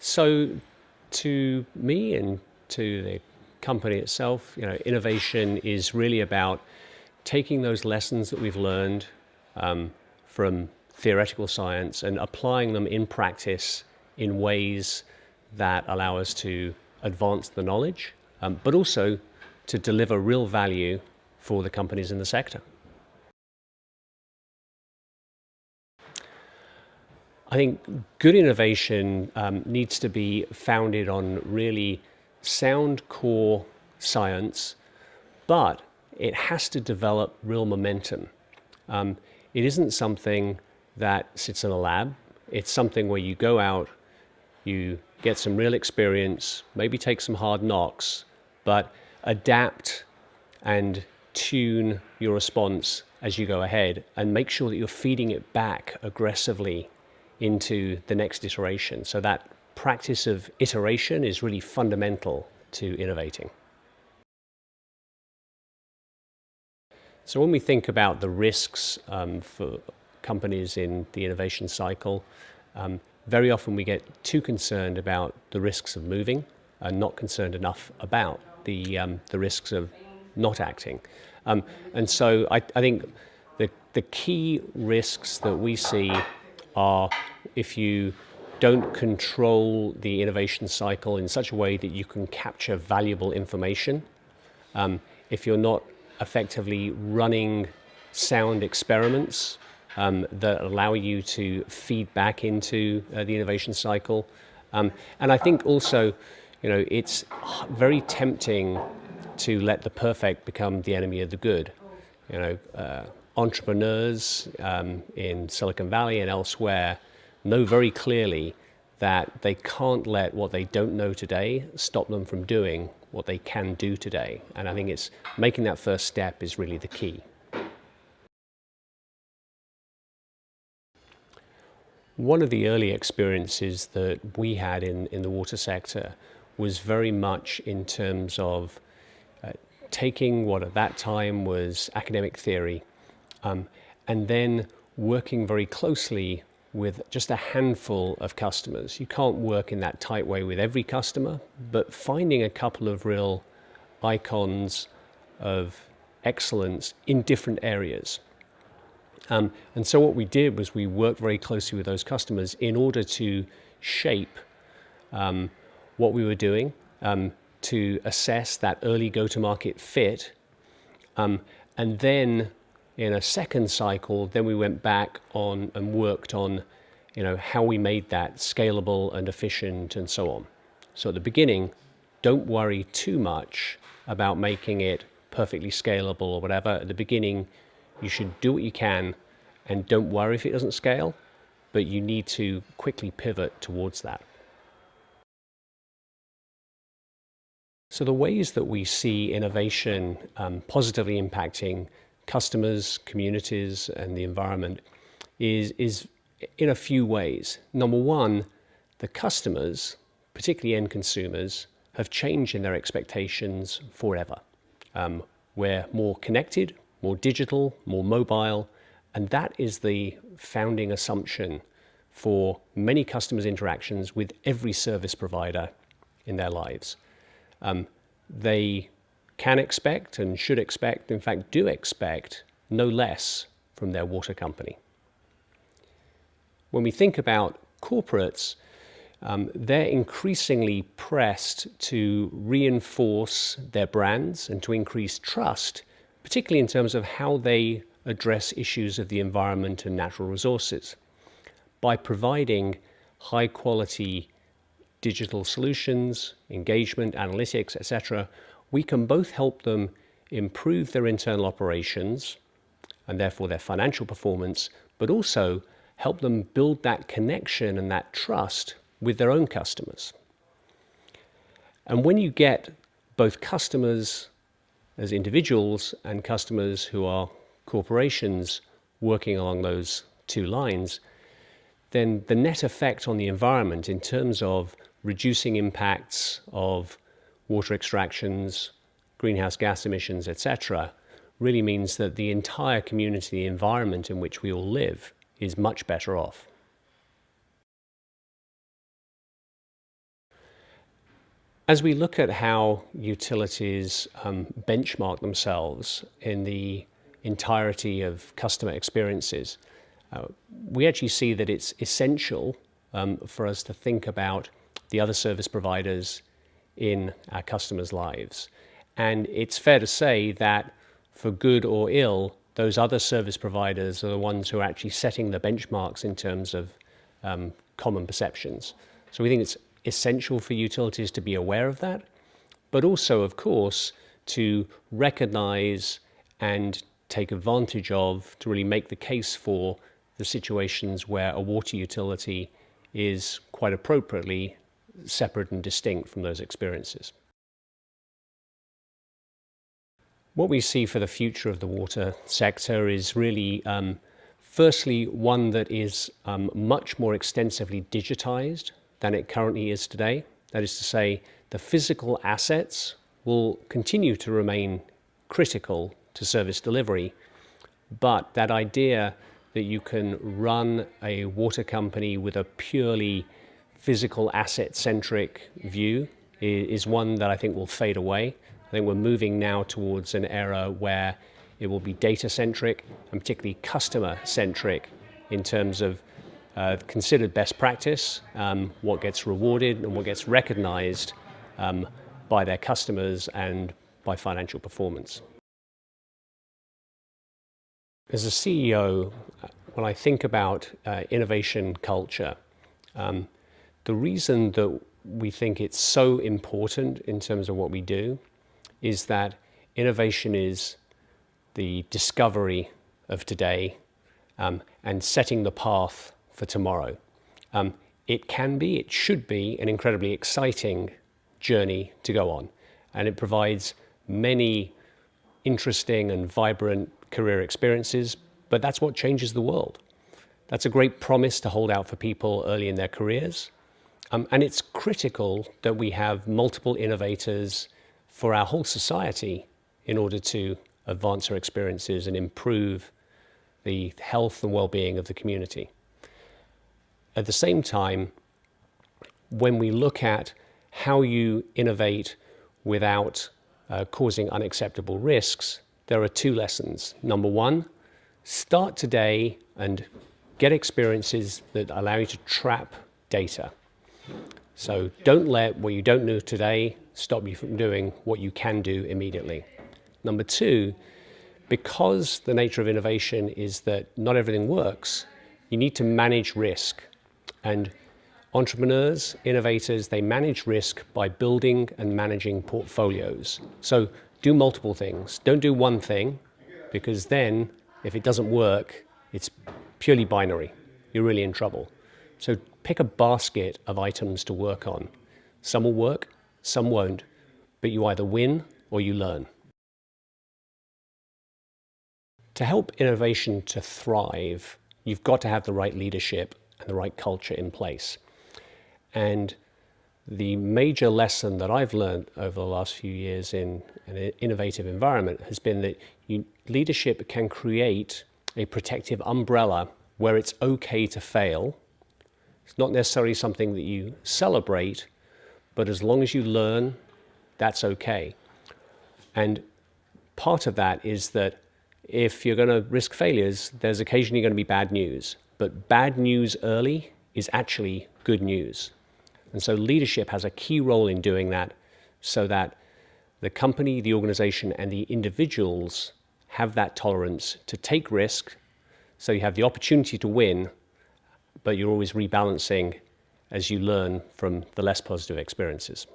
So to me and to the company itself, innovation is really about taking those lessons that we've learned from theoretical science and applying them in practice in ways that allow us to advance the knowledge, but also to deliver real value for the companies in the sector. I think good innovation needs to be founded on really sound core science, but it has to develop real momentum. It isn't something that sits in a lab. It's something where you go out, you get some real experience, maybe take some hard knocks, but adapt and tune your response as you go ahead and make sure that you're feeding it back aggressively into the next iteration. So that practice of iteration is really fundamental to innovating. So when we think about the risks for companies in the innovation cycle, very often we get too concerned about the risks of moving and not concerned enough about the risks of not acting. And so I think the key risks that we see are if you don't control the innovation cycle in such a way that you can capture valuable information, if you're not effectively running sound experiments that allow you to feed back into the innovation cycle. And I think also, it's very tempting to let the perfect become the enemy of the good. Entrepreneurs in Silicon Valley and elsewhere know very clearly that they can't let what they don't know today stop them from doing what they can do today. And I think it's making that first step is really the key. One of the early experiences that we had in the water sector was very much in terms of taking what at that time was academic theory and then working very closely with just a handful of customers. You can't work in that tight way with every customer, but finding a couple of real icons of excellence in different areas. And so what we did was we worked very closely with those customers in order to shape what we were doing, to assess that early go-to-market fit, and then in a second cycle, then we went back on and worked on, how we made that scalable and efficient and so on. So at the beginning, don't worry too much about making it perfectly scalable or whatever. At the beginning, you should do what you can and don't worry if it doesn't scale, but you need to quickly pivot towards that. So the ways that we see innovation positively impacting customers, communities, and the environment is in a few ways. Number one, the customers, particularly end consumers, have changed in their expectations forever. We're more connected, more digital, more mobile, and that is the founding assumption for many customers' interactions with every service provider in their lives. They can expect and should expect, in fact do expect, no less from their water company. When we think about corporates, they're increasingly pressed to reinforce their brands and to increase trust, particularly in terms of how they address issues of the environment and natural resources. By providing high quality digital solutions, engagement, analytics, etc., we can both help them improve their internal operations and therefore their financial performance, but also help them build that connection and that trust with their own customers. And when you get both customers as individuals and customers who are corporations working along those two lines, then the net effect on the environment in terms of reducing impacts of water extractions, greenhouse gas emissions, etc., really means that the entire community, the environment in which we all live, is much better off. As we look at how utilities benchmark themselves in the entirety of customer experiences, we actually see that it's essential for us to think about the other service providers in our customers' lives. And it's fair to say that for good or ill, those other service providers are the ones who are actually setting the benchmarks in terms of common perceptions. So we think it's essential for utilities to be aware of that, but also, of course, to recognize and take advantage of, to really make the case for the situations where a water utility is quite appropriately separate and distinct from those experiences. What we see for the future of the water sector is really, firstly, one that is much more extensively digitized than it currently is today. That is to say, the physical assets will continue to remain critical to service delivery, but that idea that you can run a water company with a purely physical asset-centric view is one that I think will fade away. I think we're moving now towards an era where it will be data-centric and particularly customer-centric in terms of considered best practice, what gets rewarded and what gets recognized by their customers and by financial performance. As a CEO, when I think about innovation culture, the reason that we think it's so important in terms of what we do is that innovation is the discovery of today and setting the path for tomorrow. It can be, it should be an incredibly exciting journey to go on, and it provides many interesting and vibrant career experiences, but that's what changes the world. That's a great promise to hold out for people early in their careers. And it's critical that we have multiple innovators for our whole society in order to advance our experiences and improve the health and well-being of the community. At the same time, when we look at how you innovate without causing unacceptable risks, there are two lessons. Number one, start today and get experiences that allow you to trap data. So don't let what you don't know today stop you from doing what you can do immediately. Number two, because the nature of innovation is that not everything works, you need to manage risk. And entrepreneurs, innovators, they manage risk by building and managing portfolios. So do multiple things. Don't do one thing, because then if it doesn't work, it's purely binary. You're really in trouble. So pick a basket of items to work on. Some will work, some won't, but you either win or you learn. To help innovation to thrive, you've got to have the right leadership and the right culture in place. And the major lesson that I've learned over the last few years in an innovative environment has been that leadership can create a protective umbrella where it's okay to fail. It's not necessarily something that you celebrate, but as long as you learn, that's okay. And part of that is that if you're going to risk failures, there's occasionally going to be bad news. But bad news early is actually good news. And so leadership has a key role in doing that, so that the company, the organization, and the individuals have that tolerance to take risk, so you have the opportunity to win, but you're always rebalancing as you learn from the less positive experiences.